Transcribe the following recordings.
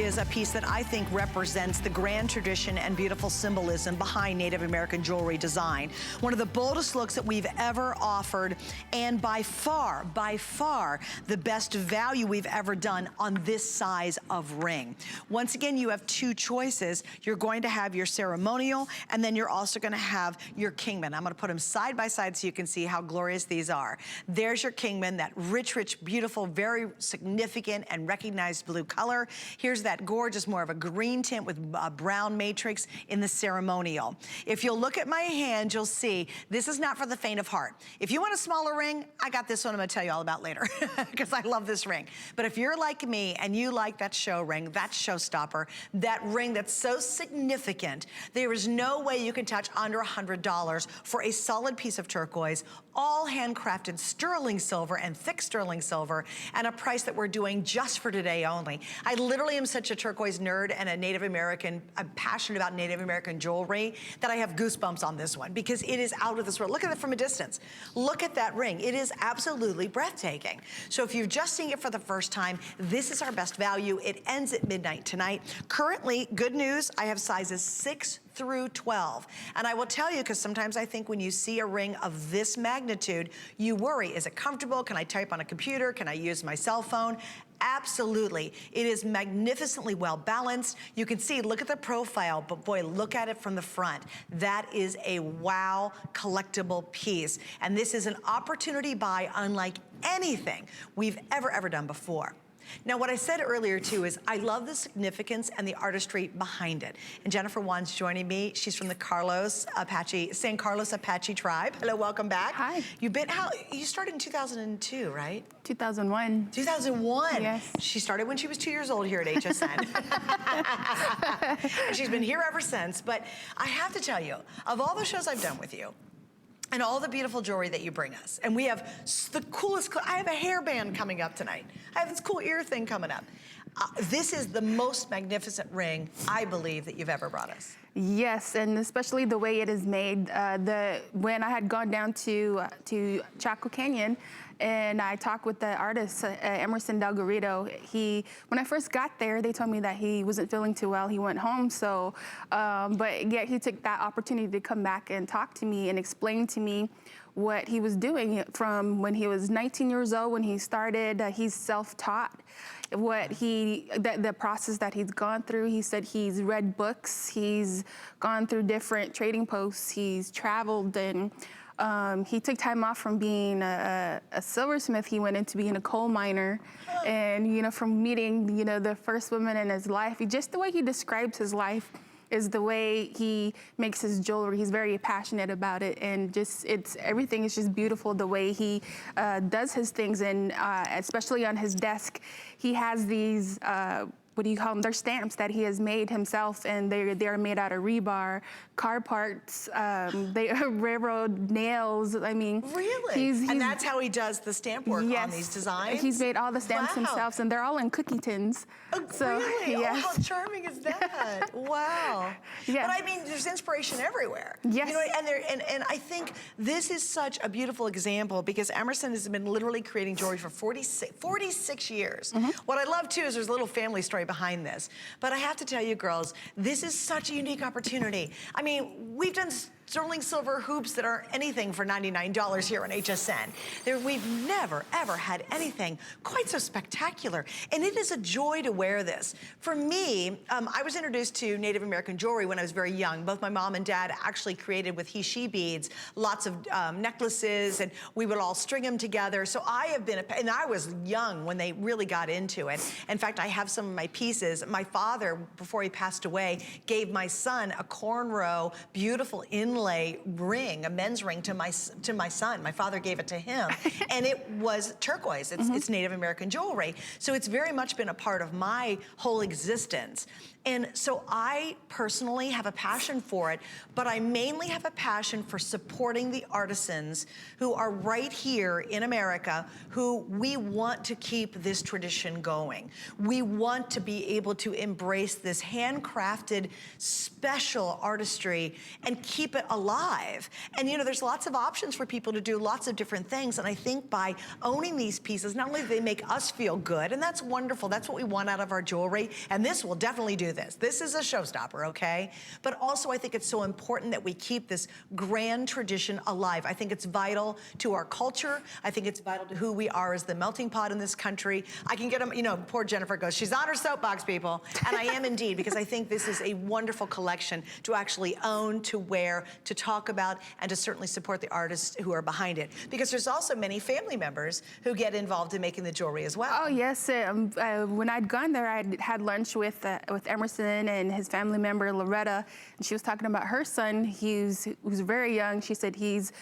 Is a piece that I think represents the grand tradition and beautiful symbolism behind Native American jewelry design. One of the boldest looks that we've ever offered, and by far, the best value we've ever done on this size of ring. Once again, you have two choices. You're going to have your ceremonial, and then you're also gonna have your Kingman. I'm gonna put them side by side so you can see how glorious these are. There's your Kingman, that rich, beautiful, very significant and recognized blue color. Here's that gorgeous, more of a green tint with a brown matrix in the ceremonial. If you'll look at my hand, you'll see this is not for the faint of heart. If you want a smaller ring, I got this one I'm gonna tell you all about later because I love this ring. But if you're like me and you like that show ring, that showstopper, that ring that's so significant, there is no way you can touch under $100 for a solid piece of turquoise, all handcrafted sterling silver and thick sterling silver, and a price that we're doing just for today only. I literally am such a turquoise nerd and a Native American, I'm passionate about Native American jewelry, that I have goosebumps on this one because it is out of this world. Look at it from a distance. Look at that ring. It is absolutely breathtaking. So if you're just seeing it for the first time, this is our best value. It ends at midnight tonight. Currently, good news, I have sizes 6 through 12. And I will tell you, because sometimes I think when you see a ring of this magnitude, you worry, is it comfortable? Can I type on a computer? Can I use my cell phone? Absolutely. It is magnificently well balanced. You can see, look at the profile, but boy, look at it from the front. That is a wow collectible piece. And this is an opportunity buy unlike anything we've ever done before. Now, what I said earlier too is I love the significance and the artistry behind it. And Jennifer Wan's joining me. She's from the San Carlos Apache tribe. Hello, welcome back. Hi. You started in 2002, right? 2001. 2001. Yes. She started when she was 2 years old here at HSN. And she's been here ever since. But I have to tell you, of all the shows I've done with you, and all the beautiful jewelry that you bring us. And we have the coolest, I have a hairband coming up tonight. I have this cool ear thing coming up. This is the most magnificent ring, I believe, that you've ever brought us. Yes, and especially the way it is made. When I had gone down to Chaco Canyon, and I talked with the artist, Emerson Del Garrido. When I first got there, they told me that he wasn't feeling too well. He went home, but yet he took that opportunity to come back and talk to me and explain to me what he was doing from when he was 19 years old, when he started. He's self-taught. The process that he's gone through. He said he's read books, he's gone through different trading posts, he's traveled, and he took time off from being a silversmith. He went into being a coal miner, and from meeting the first woman in his life, just the way he describes his life is the way he makes his jewelry. He's very passionate about it, and everything is just beautiful the way he does his things, and especially on his desk, he has these what do you call them? They're stamps that he has made himself, and they're made out of rebar, car parts, they are railroad nails. I mean, really? And that's how he does the stamp work on these designs? He's made all the stamps himself, and they're all in cookie tins. Oh, so, really? Yes. Oh, how charming is that? Wow. Yes. But I mean, there's inspiration everywhere. Yes. And I think this is such a beautiful example because Emerson has been literally creating jewelry for 46 years. Mm-hmm. What I love too is there's a little family story behind this. But I have to tell you girls, this is such a unique opportunity. I mean, we've done sterling silver hoops that are anything for $99 here on HSN. We've never, ever had anything quite so spectacular. And it is a joy to wear this. For me, I was introduced to Native American jewelry when I was very young. Both my mom and dad actually created with he-she beads, lots of necklaces, and we would all string them together. So I have been, and I was young when they really got into it. In fact, I have some of my pieces. My father, before he passed away, gave my son a cornrow, beautiful inlay ring, a men's ring to my son. My father gave it to him, and it was turquoise. It's Native American jewelry, so it's very much been a part of my whole existence. And so I personally have a passion for it, but I mainly have a passion for supporting the artisans who are right here in America, who we want to keep this tradition going. We want to be able to embrace this handcrafted, special artistry and keep it it alive. And you know, there's lots of options for people to do lots of different things. And I think by owning these pieces, not only do they make us feel good, and that's wonderful, that's what we want out of our jewelry, and this will definitely do this. This is a showstopper, okay? But also I think it's so important that we keep this grand tradition alive. I think it's vital to our culture. I think it's vital to who we are as the melting pot in this country. I can get them, you know, poor Jennifer goes, she's on her soapbox, people. And I am indeed, because I think this is a wonderful collection to actually own, to wear, to talk about, and to certainly support the artists who are behind it. Because there's also many family members who get involved in making the jewelry as well. Oh yes, when I'd gone there, I'd had lunch with Emerson and his family member Loretta, and she was talking about her son. Who's very young. She said he's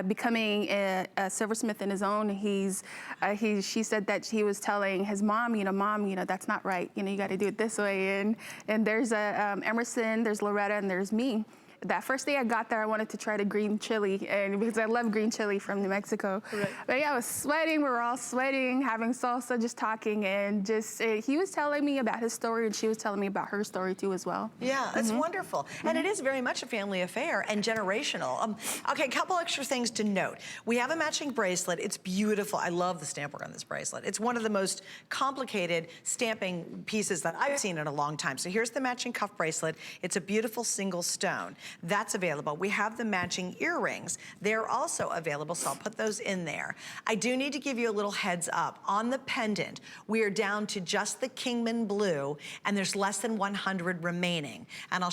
becoming a silversmith in his own. She said that he was telling his mom, Mom, that's not right. You got to do it this way. And there's Emerson, there's Loretta, and there's me. That first day I got there, I wanted to try the green chili, and because I love green chili from New Mexico. Right. But yeah, I was sweating. We were all sweating, having salsa, just talking, and he was telling me about his story, and she was telling me about her story too as well. Yeah, that's wonderful. And it is very much a family affair and generational. Okay, a couple extra things to note. We have a matching bracelet. It's beautiful. I love the stamp work on this bracelet. It's one of the most complicated stamping pieces that I've seen in a long time. So here's the matching cuff bracelet. It's a beautiful single stone. That's available. We have the matching earrings. They're also available, so I'll put those in there. I do need to give you a little heads up. On the pendant, we are down to just the Kingman Blue, and there's less than 100 remaining. And I'll